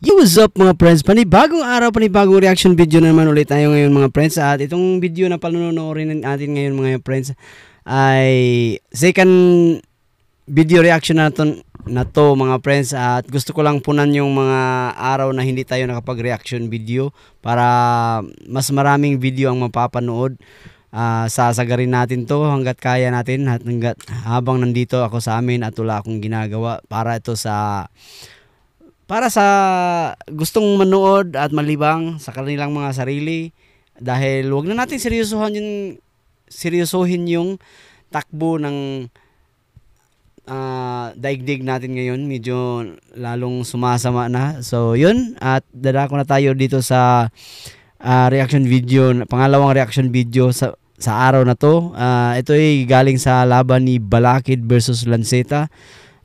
Yo, what's up mga friends? Panibagong araw, panibagong reaction video na naman ulit tayo ngayon mga friends. At itong video na panunoodin natin ngayon mga friends ay second video reaction na to mga friends. At gusto ko lang punan yung mga araw na hindi tayo nakapag-reaction video para mas maraming video ang mapapanood. Sasagarin natin to hanggat kaya natin at hanggat habang nandito ako sa amin at wala akong ginagawa para ito para sa gustong manood at malibang sa kanilang mga sarili, dahil wag na natin seryosohin yung takbo ng daigdig natin ngayon. Medyo lalong sumasama na. So yun, at dadako na tayo dito sa reaction video, pangalawang reaction video sa araw na to. Ito ay galing sa laban ni Balakid versus Lanceta.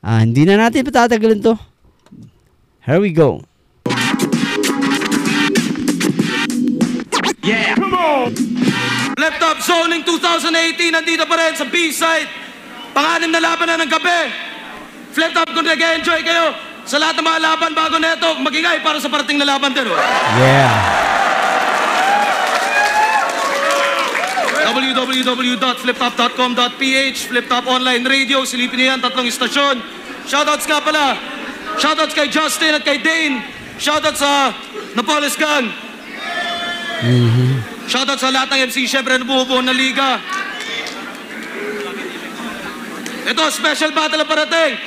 Hindi na natin patatagalin to. Here we go. Yeah! Come on! Left Up Zoning 2018, nandito pa rin sa B-side. Pang-anim na laban na ng gabi. Flip Top, kung nag-enjoy kayo sa lahat ng mga laban bago na ito, magingay para sa parating na laban din. Yeah! www.fliptop.com.ph, Flip Top Online Radio, silipin niyo yan, 3 istasyon. Shoutouts nga pala. Shoutouts kay Justin at kay Dane. Shoutouts sa Napoles Gang. Shoutouts sa lahat ng MC, syempre nabubuo na liga. Ito, special battle na parating.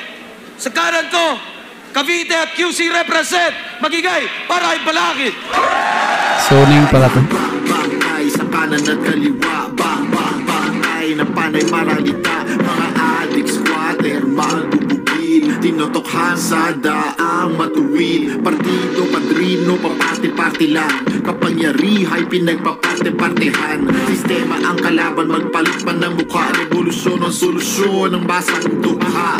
Sa kanan ko, Cavite at QC represent. Magigay para ay Balakid. Zoning pala to. Bangay sa kanan at kaliwa. Bangay na panay maralita. Mga adik squatter, magbubugil. Tinotokhan sa daang matuwid. Partido, padrino, paparte-parte lang. Kapangyarihay, pinagpaparte-partehan. Sistema ang kalaban, magpalit man ng mukha. Revolusyon ang solusyon ng basang dukha.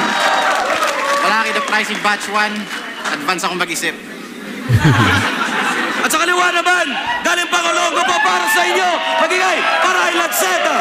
Balakid the pricing batch 1. Advance akong mag-isip. At sa kaliwa naman, galing Pangolongo pa para sa inyo. Magingay para ay Lanceta.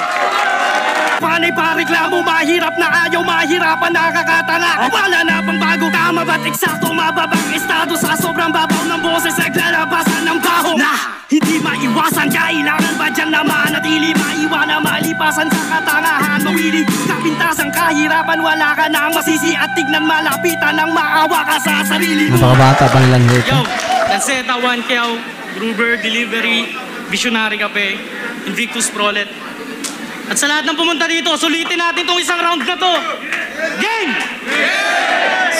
Panay pareklamo, mahirap na ayaw, mahirapan nakakatanga. Wala na pang bago, tama ba't eksakto mababang estado sa sobrang babaw ng boses, naglalabasan ng baho na hindi maiwasan. Kailangan ba dyan na manatili, maiwanan, malipasan sa katangahan, mawili kapintasan, kahirapan, wala ka nang masisi at tignan malapitan ng maawa ka sa sarili mo. Napakabata pa nilang hito. Yo, Lanceta, One Kiao, Gruber, Delivery, Visionary Cafe, Invictus Prolet. At sa lahat ng pumunta dito, sulitin natin itong isang round na to. Game!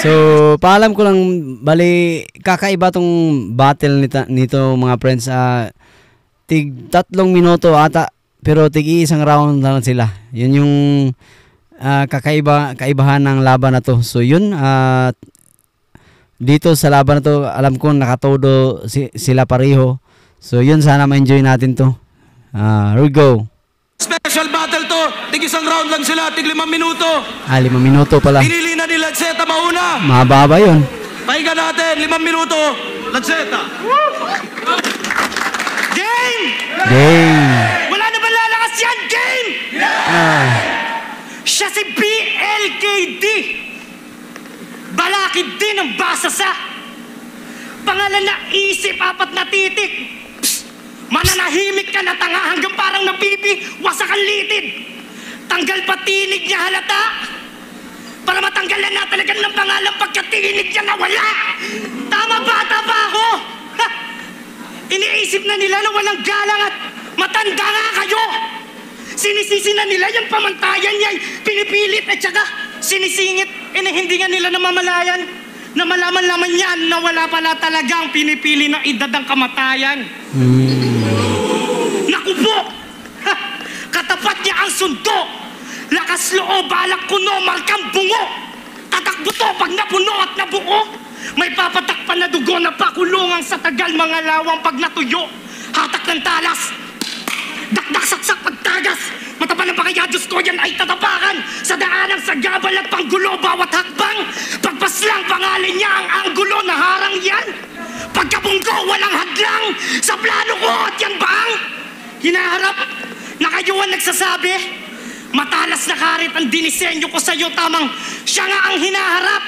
So, paalam ko lang, bali, kakaiba tong battle nito mga friends. Tig 3 minuto ata, pero tig isang round lang sila. Yun yung kaibahan ng laban na to. So, yun, dito sa laban na to, alam ko nakatodo sila pareho. So, yun, sana ma-enjoy natin to. Here we go. Special battle to. Tig isang round lang sila. Tig 5 minuto. 5 minuto pala. Pinili na ni Lanceta mauna. Mababa yun. Pahinga natin. 5 minuto. Lanceta. Game! Game! Wala na ba lalakas yan? Game! Siya si BLKD. Balakid din ang basa sa pangalan na isip, 4 na titik. Mananahimik ka na tanga hanggang parang napipi, wasak ang litid. Tanggal pa tinig niya halata para matanggalan na talaga ng pangalan pagkatinig niya nawala. Tama bata pa ako? Ha? Iniisip na nila na walang galang at matanda nga kayo. Sinisisi na nila yung pamantayan niya, pinipilit at saka sinisingit. Hindi nga nila namamalayan na malaman-laman niyan na wala pala talagang pinipili na edad ng kamatayan. Nakupo! Ha! Katapat niya ang sundo! Lakas loob, balak kuno, markang bungo! Tatakbo to pag napuno at nabuo! May papatakpan na dugo na pakulungang sa tagal mga lawang pag natuyo! Hatak ng talas! Dakdak saksak pagtagas! Matapan ng pakaya, Diyos ko, yan ay tatapakan! Sa daanang sagabal at panggulo, bawat hakbang! Pagpaslang pangalan niya ang anggulo na harang yan! Pagkabunggo, walang hadlang! Sa plano ko at yan ba ang hinaharap na kayo ang nagsasabi? Matalas na karit ang dinisenyo ko sa'yo, tamang siya nga ang hinaharap.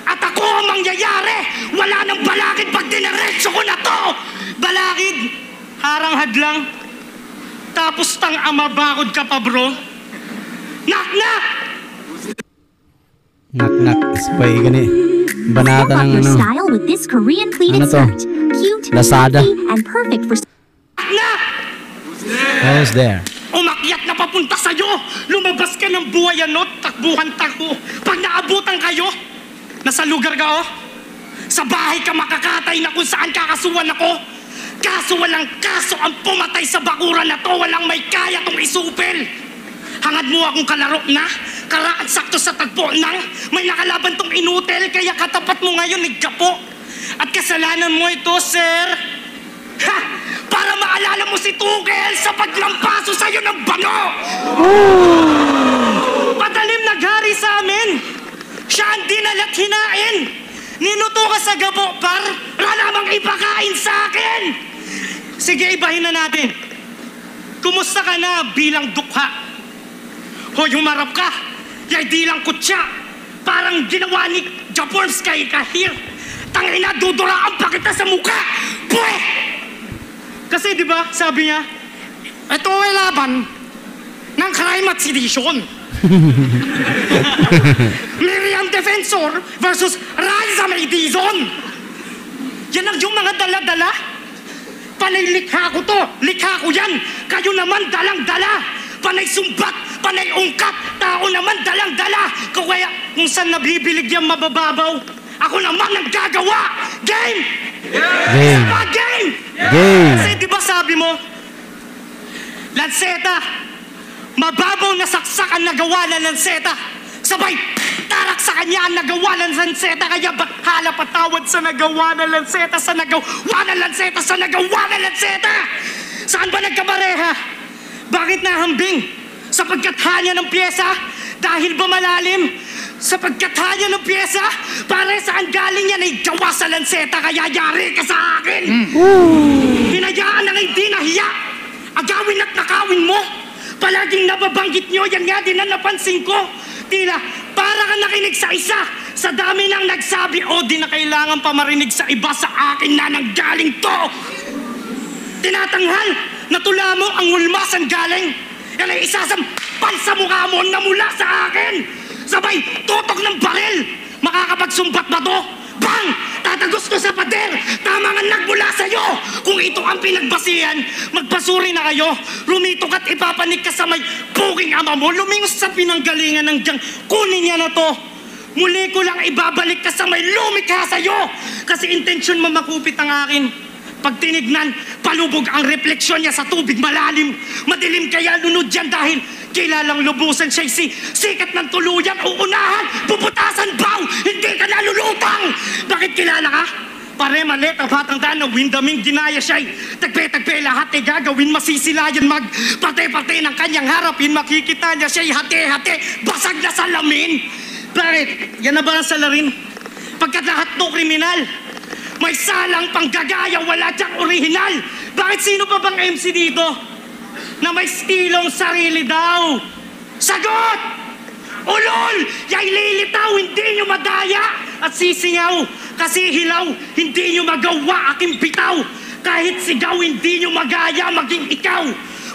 At ako ang mangyayari. Wala nang balakid pag dinaretso ko na to. Balakid, harang hadlang. Tapos tang amabakod ka pa, bro. Knock-knock! Knock-knock. Spy gani. Banata ng ano. Style with this Korean pleated Ano to? skirt. Cute, Lazada. pretty, and perfect for Knock-knock! Who's there? Umakyat na papunta sa'yo. Lumabas ka ng buhayanot, takbuhan tako. Pag naabutan kayo, nasa lugar ka, oh. Sa bahay ka makakatay na kung saan kakasuhan ako. Kaso walang kaso ang pumatay sa bakuran na to. Walang may kaya tong isupil. Hangad mo akong kalaro na. Karaan sakto sa tagpo nang may nakalaban tong inutel. Kaya katapat mo ngayon, niggapo. At kasalanan mo ito, sir. Ha! Para maalala mo si Tugel sa paglampaso sa'yo ng bano! Patalim naghari sa amin! Siya ang dinala't hinain! Ninuto ka sa gabo, par! Ramang ipakain sa akin! Sige, ibahin na natin. Kumusta ka na bilang dukha? Hoy, humarap ka! Yay, di lang kutya! Parang ginawa ni Japorms kay Kahir! Tangina, duduraan pa kita sa mukha! Pwe! Kasi di ba, sabi niya, ito ay laban ng crime at sedition. Miriam Defensor versus Raisa May Dizon. Yan ang yung mga dala-dala. Panay likha ko to, likha ko yan. Kayo naman dalang-dala. Panay sumbat, panay ungkat. Tao naman dalang-dala. Kaya kung saan nabibilig yung mabababaw, ako naman ang gagawa. Game! Game. Sama game! Game. Kasi di ba sabi mo, Lanseta, mababaw na saksak ang nagawa ng Lanseta. Sabay, tarak sa kanya ang nagawa ng Lanseta. Kaya bakhala patawad sa nagawa ng Lanseta, sa nagawa ng Lanseta, sa nagawa ng Lanseta. Saan ba nagkabareha? Bakit nahambing? Sa pagkathanya ng pyesa? Dahil ba malalim? Sa pagkathanya ng pyesa? Pare saan galing yan ay gawa sa Lanseta. Kaya yari ka sa akin. Hinayaan na hindi nahiya. Agawin at nakawin mo. Palaging nababanggit nyo, yan nga din na napansin ko. Tila, para ka nakinig sa isa. Sa dami nang nagsabi, o di na kailangan pa marinig sa iba, sa akin na nanggaling to. Tinatanghal, natula mo ang ulmasan galing. Yan ay isasampal sa mukha mo na mula sa akin. Sabay, tutok ng baril. Makakapagsumbat ba to? Bang! Tatagos ko sa pader. Tama nga nagmula sa'yo. Kung ito ang pinagbasihan, magpasuri na kayo. Rumitok at ipapanik ka sa may puking ama mo. Lumingos sa pinanggalingan ng diyang kunin niya na to. Muli ko lang ibabalik ka sa may lumikha sa'yo. Kasi intensyon mo makupit ang akin. Pag tinignan, palubog ang refleksyon niya sa tubig malalim. Madilim kaya lunod yan dahil kilalang lubusan siya'y sikat ng tuluyan. Uunahan, puputasan baw, hindi ka nalulutang. Bakit kilala ka? Pare malit ang batang daan na windaming ginaya siya'y tagpe-tagpe lahat ay gagawin masisilayan magpate-pate ng kanyang harapin. Makikita niya siya'y hati-hati, basag na salamin. Bakit? Yan na ba ang salarin? Pagkat lahat to kriminal. May salang panggagaya, wala diyang orihinal. Bakit sino pa bang MC dito na may stilong sarili daw? Sagot! Ulol! Yay lilitaw, hindi nyo madaya at sisingaw. Kasi hilaw, hindi nyo magawa aking bitaw. Kahit sigaw, hindi nyo magaya maging ikaw.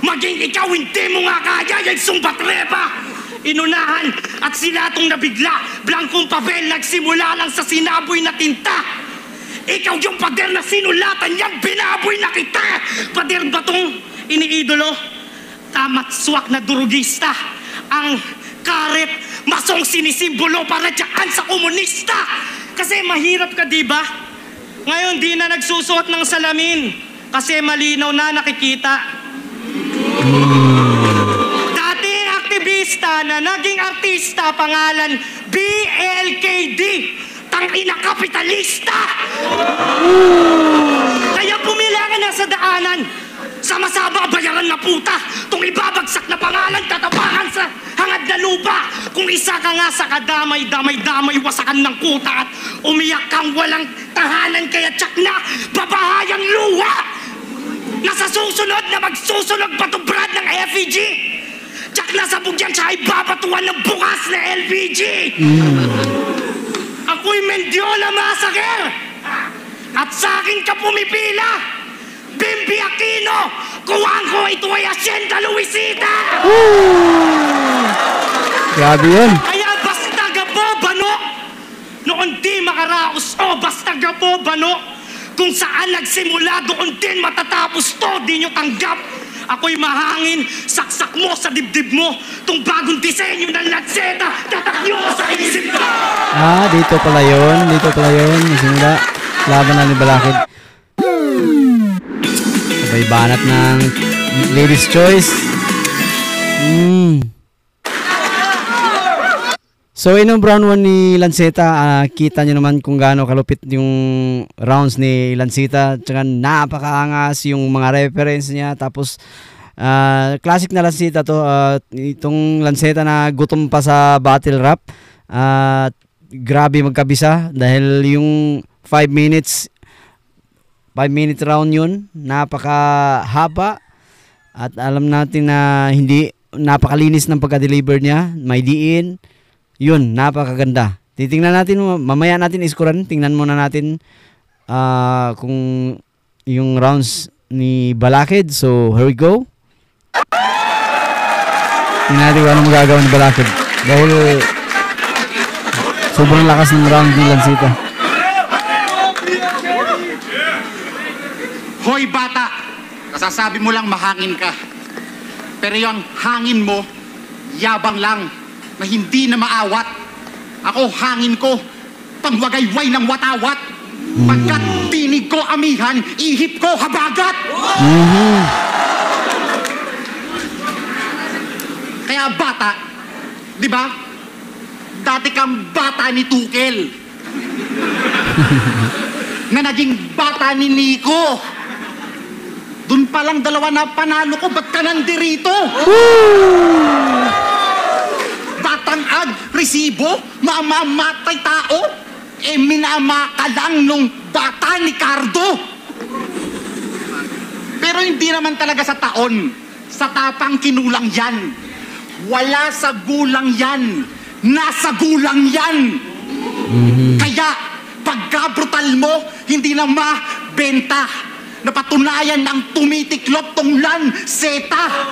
Maging ikaw, hindi mo nga kaya, yay sumbatrepa. Inunahan at sila tong nabigla. Blankong papel, nagsimula lang sa sinaboy na tinta. Ikaw yung pader na sinulatan niyang binaboy na kita! Pader ba tong iniidolo? Tama't swak na durugista. Ang karet, masong sinisimbolo para dyan sa komunista. Kasi mahirap ka, diba? Ngayon, di na nagsusuot ng salamin. Kasi malinaw na nakikita. Dating aktivista na naging artista, pangalan BLKD. Tangina kapitalista! Kaya pumila ka na sa daanan. Sama-sama bayaran na puta. Tung ibabagsak na pangalan, tatapakan sa hangad na lupa. Kung isa ka nga sa kadamay-damay-damay, wasakan ng kuta at umiyak kang walang tahanan. Kaya tsak na babahayang luha. Nasa susunod na magsusunog patubrad ng FEG. Tsak na sabog yan siya ay babatuan ng bukas na LPG. Ako'y Mendiola Massacre! At sa akin ka pumipila! Bimbi Aquino! Kuwang ko ito ay Hacienda Luisita! Grabe yun. Kaya basta gabobano, noon di makaraos o basta gabobano, kung saan nagsimula doon din matatapos to, di nyo tanggap. Ako'y mahangin, saksak mo sa dibdib mo, tong bagong disenyo ng lanseta, tatakyo mo sa isip ko! Dito pala yun. Simula, laban na ni Balakid. Sabay banat ng Ladies' Choice. So, inong round 1 ni Lanceta, kita nyo naman kung gaano kalupit yung rounds ni Lanceta. Tsaka napakaangas yung mga reference niya. Tapos, classic na Lanceta to. Itong Lanceta na gutom pa sa battle rap. Grabe magkabisa dahil yung 5-minute round yun. Napakahaba. At alam natin na hindi napakalinis ng pagka-deliver niya. May diin. Yun, napakaganda. Titingnan natin, mamaya natin iskuran. Tingnan muna natin kung yung rounds ni Balakid. So, here we go. Tingnan natin kung ano magagawa ni Balakid. Dahil sobrang lakas ng round ni Lanceta. Hoy bata, kasasabi mo lang mahangin ka. Pero yung hangin mo, yabang lang, na hindi na maawat. Ako hangin ko, pangwagayway ng watawat. Pagkat tinig ko amihan, ihip ko habagat. Kaya bata, di ba? Dati kang bata ni Tukel. Na naging bata ni Nico. Doon pa lang dalawa na panalo ko, ba't ka nandirito? Batang ag, resibo, mamamatay tao, minama ka lang nung bata ni Cardo. Pero hindi naman talaga sa taon, sa tapang kinulang yan. Wala sa gulang yan, nasa gulang yan. Kaya, pagka-brutal mo, hindi na mabenta. Napatunayan ng tumitiklop tong Lanceta.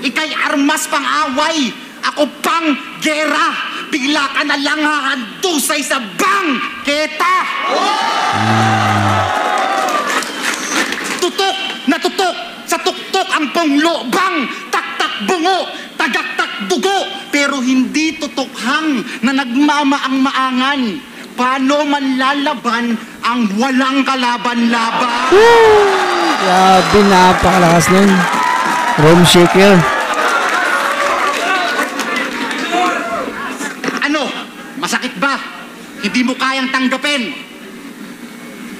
Ika'y armas pang away, ako pang gera. Bigla ka na lang hahandusay sa bangketa. Tutok na tutok, sa tuktok ang panglobang. Tak-tak bungo, tagak-tak dugo. Pero hindi tutokhang na nagmamaang maangan. Paano manlalaban ang walang kalaban-laban? Grabe, napakalakas nun. Room shaker. Ano? Masakit ba? Hindi mo kayang tanggapin?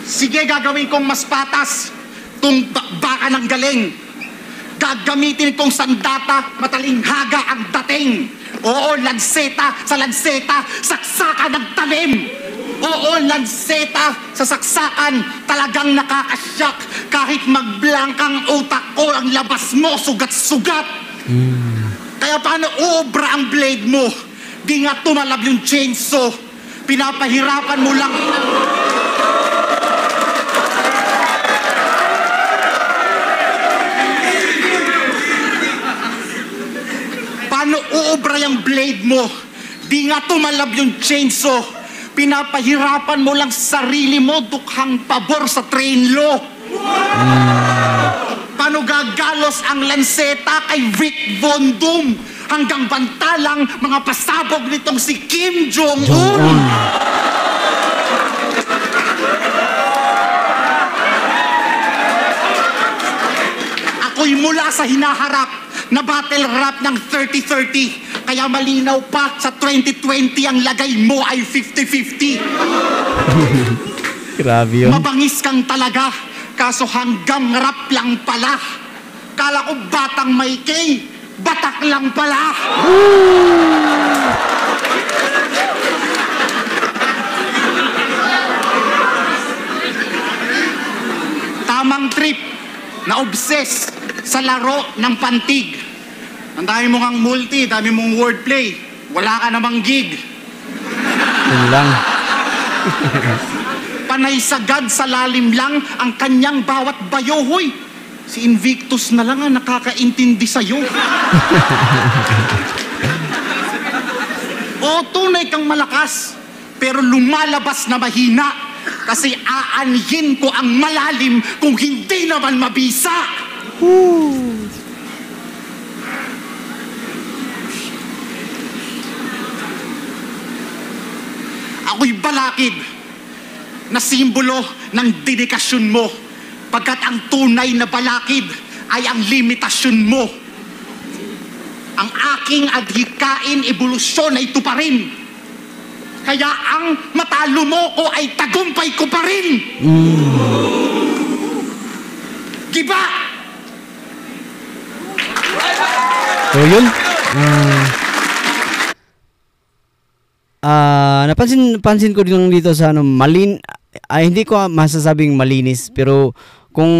Sige, gagawin kong mas patas. Tung baka ng galing. Gagamitin kong sandata, matalinghaga ang dating. Oo, Lanceta, sa Lanceta, saksakan ng talim. Oo, Lanceta, sa saksakan, talagang nakakasyak. Kahit magblangkang utak ko, ang labas mo, sugat-sugat. Kaya paano obra ang blade mo? Di nga tumalab yung chainsaw. Pinapahirapan mo lang. Paano uobra yung blade mo? Di nga tumalab yung chainsaw. Pinapahirapan mo lang sarili mo, dukhang pabor sa train law. Paano gagalos ang Lanceta kay Vic Von Doom? Hanggang bantalang mga pasabog nitong si Kim Jong-un. Ako'y mula sa hinaharap na battle rap ng 30-30. Kaya malinaw pa sa 2020 ang lagay mo ay 50-50. Grabe yun. Mabangis kang talaga, kaso hanggang rap lang pala. Kala ko batang may K, batak lang pala. Tamang trip na obsess sa laro ng pantig. Ang dami mong ang multi, dami mong wordplay. Wala ka namang gig. Yun lang. Panay sagad sa lalim lang ang kanyang bawat bayohoy. Si Invictus na lang ang nakakaintindi sa'yo. O tunay kang malakas, pero lumalabas na mahina. Kasi aanhin ko ang malalim kung hindi naman mabisa. Ako'y balakid na simbolo ng dedikasyon mo, pagkat ang tunay na balakid ay ang limitasyon mo. Ang aking adhikain, ebolusyon ay ito pa rin. Kaya ang matalo mo ko ay tagumpay ko pa rin. Giba! So yun. Napansin ko din dito sa hindi ko masasabing malinis, pero kung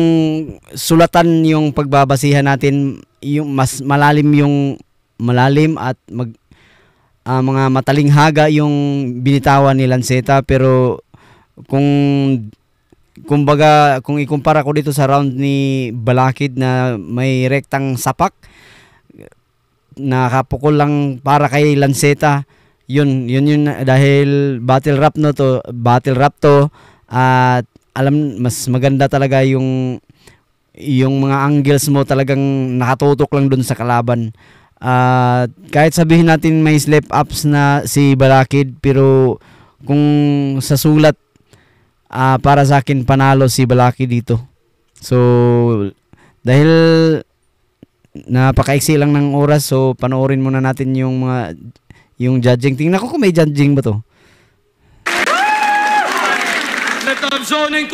sulatan yung pagbabasihan natin, yung mas malalim at mga matalinghaga yung binitawan ni Lanceta, pero kung ikumpara ko dito sa round ni Balakid na may rektang sapak, nakapukol lang para kay Lanceta, yun dahil battle rap to, at mas maganda talaga yung mga angles mo, talagang nakatutok lang dun sa kalaban. Kahit sabihin natin may slip ups na si Balakid, pero kung sa sulat, para sa akin panalo si Balakid dito. So dahil napakaiksi lang ng oras, so panoorin muna natin yung judging. Tingnan ko kung may judging ba to.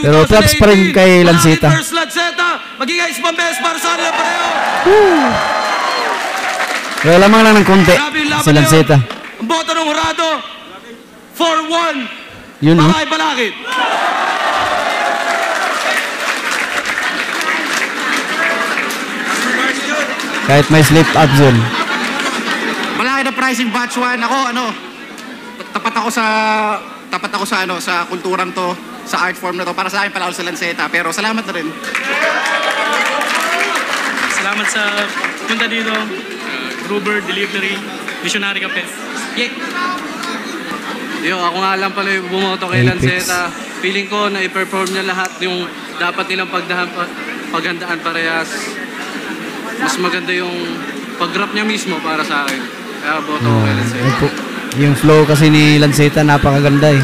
Pero props pa rin kay Lanceta. Magigais pambes para sa kanila pareho. Pero lamang lang ng konti si Lanceta. Ang boto ng Hurado 4-1 yun, para kay Balakid. Kahit may slip up zone. Balakid na pricing batch 1. Ako, tapat ako sa kulturang to, sa art form na to. Para sa akin, palalo sa Lanceta. Pero salamat na rin. Salamat sa punta dito. Gruber, delivery, visionary ka pe. Ako nga lang pala yung bumoto kay Lanceta. Feeling ko na i-perform niya lahat yung dapat nilang paghandaan parehas. Mas maganda yung pag-rap niya mismo para sa akin. Kaya boto ko kay Lanceta. Yung flow kasi ni Lanceta napakaganda eh.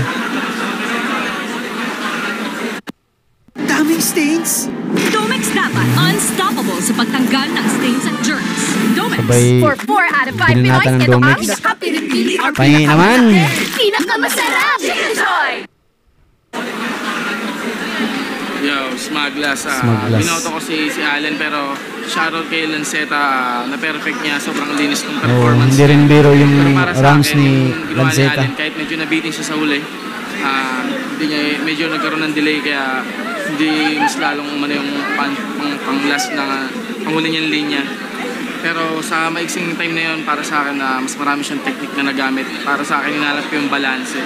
Daming stains! Domex dapat unstoppable sa pagtanggal ng stains at germs. Domex. Sabay, For 4 out of 5 binanatan Pinoys, ng ito Domex. ang nakapili-pili ang Pahingi naman. pinakamasarap. Enjoy! Yo, Smaglas. Smaglas. Binoto ko si Allen, pero shoutout kay Lanceta na perfect niya. Sobrang linis ng Oh, performance. hindi rin biro yung Pero para sa rounds akin, ni yung ginawa ni Lanceta. Allen, kahit medyo nabitin siya sa huli, medyo nagkaroon ng delay, kaya hindi mas lalong umano yung pang-last na panghuli niyang linya. Pero sa maiksing time na yun, para sa akin mas marami siyang technique na nagamit. Para sa akin, hinalap ko yung balance.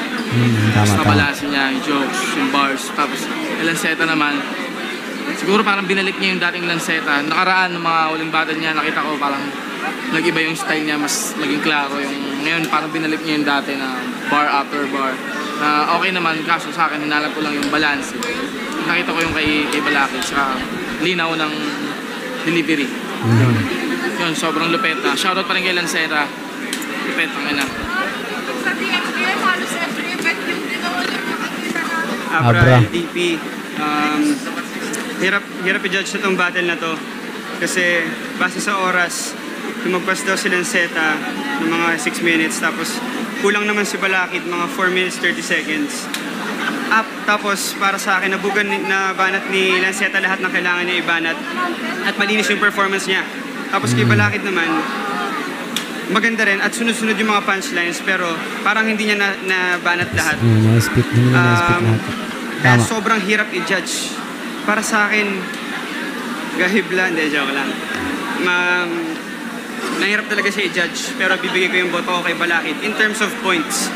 Mas Tama. nabalanse niya yung jokes, yung bars. Tapos yung Lanceta naman, siguro parang binalik niya yung dating Lanceta. Nakaraan ng mga uling battle niya, nakita ko parang nag-iba yung style niya, mas maging klaro. Ngayon parang binalik niya yung dati na bar after bar. Okay naman, kaso sa akin, hinalap ko lang yung balance. Nakita ko yung kay Balakid, saka linaw ng delivery. Yun, sobrang lupet. Shoutout pa rin kay Lanceta. Lupet ang ina. Abra. LTP. Hirap i-judge na tong battle na to. Kasi base sa oras, tumagpas daw si Lanceta ng mga 6 minutes. Tapos kulang naman si Balakid, mga 4 minutes 30 seconds. Tapos para sa akin, nabanat ni Lanceta lahat ng kailangan niya ibanat. At malinis yung performance niya. Tapos kay Balakid naman, maganda rin at sunod-sunod yung mga punchlines, pero parang hindi niya nabanat lahat. Na-spit lahat. Kaya Tama. sobrang hirap i-judge. Para sa akin, gahibla, hindi, joke lang. Nahirap talaga siya i-judge, pero bibigay ko yung boto ko kay Balakid. In terms of points,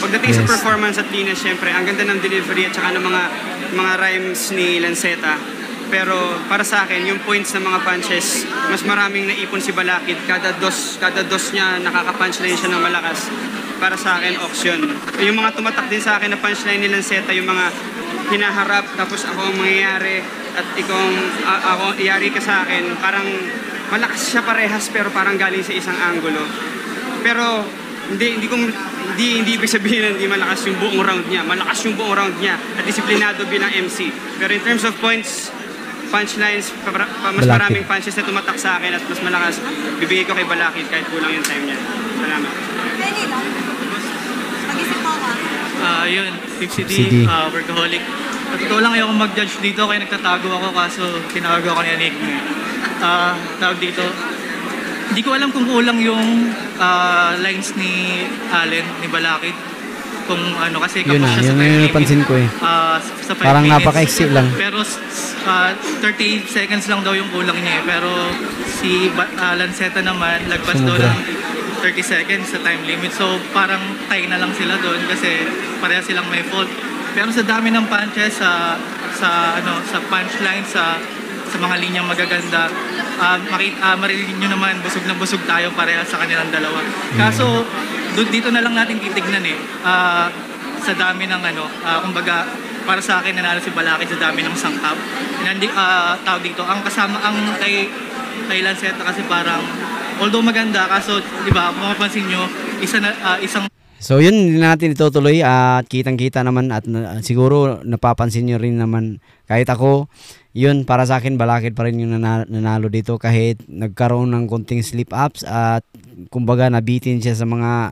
Pagdating sa Yes. performance at linis, syempre, ang ganda ng delivery at saka ng mga rhymes ni Lanceta. Pero para sa akin, yung points ng mga punches, mas maraming naipon si Balakid. Kada dos niya, nakaka-punchline siya ng malakas. Para sa akin, auction. Yung mga tumatak din sa akin na punchline ni Lanceta, yung mga hinaharap, tapos ako ang mangyayari, at ako iyari ka sa akin, parang malakas siya parehas, pero parang galing sa isang angulo. Pero hindi ibig sabihin na hindi malakas yung buong round niya. Malakas yung buong round niya at disiplinado bilang MC. Pero in terms of points, punchlines, mas maraming punches na tumatak sa akin at mas malakas, bibigay ko kay Balakid kahit kulang yung time niya. Salamat. Mag-isip mo ka. Yun, Big City, workaholic. At totoo lang ayoko mag-judge dito kaya nagtatago ako kaso tinawag ako ni Enigma. Tawag dito. Hindi ko alam kung kulang yung lines ni Allen, ni Balakid. Kung ano, kasi Yun kapos siya sa yun time yung limit. napansin ko eh. Sa 5 Parang minutes. napaka-exi lang. Pero 38 seconds lang daw yung kulang niya eh. Pero si Lanceta naman, lagpas daw Sumobra. ng 30 seconds sa time limit. So parang tie na lang sila doon kasi pareha silang may fault. Pero sa dami ng punches, sa punchline, sa mga linyang magaganda, marinig nyo naman, busog na busog tayo pareha sa kanilang dalawa. Kaso, dito na lang natin titignan eh. Sa dami ng kumbaga, para sa akin nanalo si Balakid sa dami ng sangkap. Tawag dito, ang kasama kay Lanceta kasi parang, although maganda, kaso, di ba, mapapansin nyo, isang So yun, hindi natin itutuloy at kitang-kita naman at siguro napapansin nyo rin naman kahit ako, yun para sa akin Balakid pa rin yung nanalo dito kahit nagkaroon ng konting slip-ups at kumbaga nabitin siya sa mga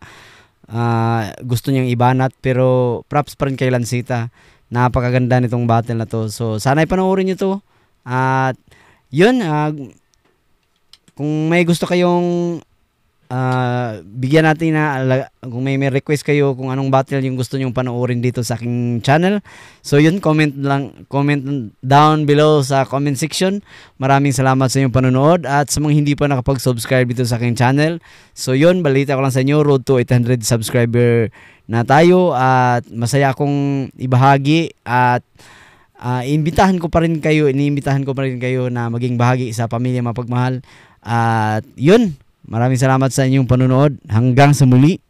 gusto niyang ibanat, pero props pa rin kay Lanceta. Napakaganda nitong battle na to. So sana'y panoorin nyo to at yun, kung may gusto kayong bigyan natin na kung may request kayo kung anong battle yung gusto nyong panoorin dito sa aking channel, so yun, comment down below sa comment section. Maraming salamat sa inyong panonood at sa mga hindi pa nakapag-subscribe dito sa aking channel, so yun, balita ko lang sa inyo, road to 800 subscriber na tayo at masaya akong ibahagi at iniimbitahan ko pa rin kayo na maging bahagi sa Pamilya Mapagmahal at yun. Maraming salamat sa inyong panonood. Hanggang sa muli.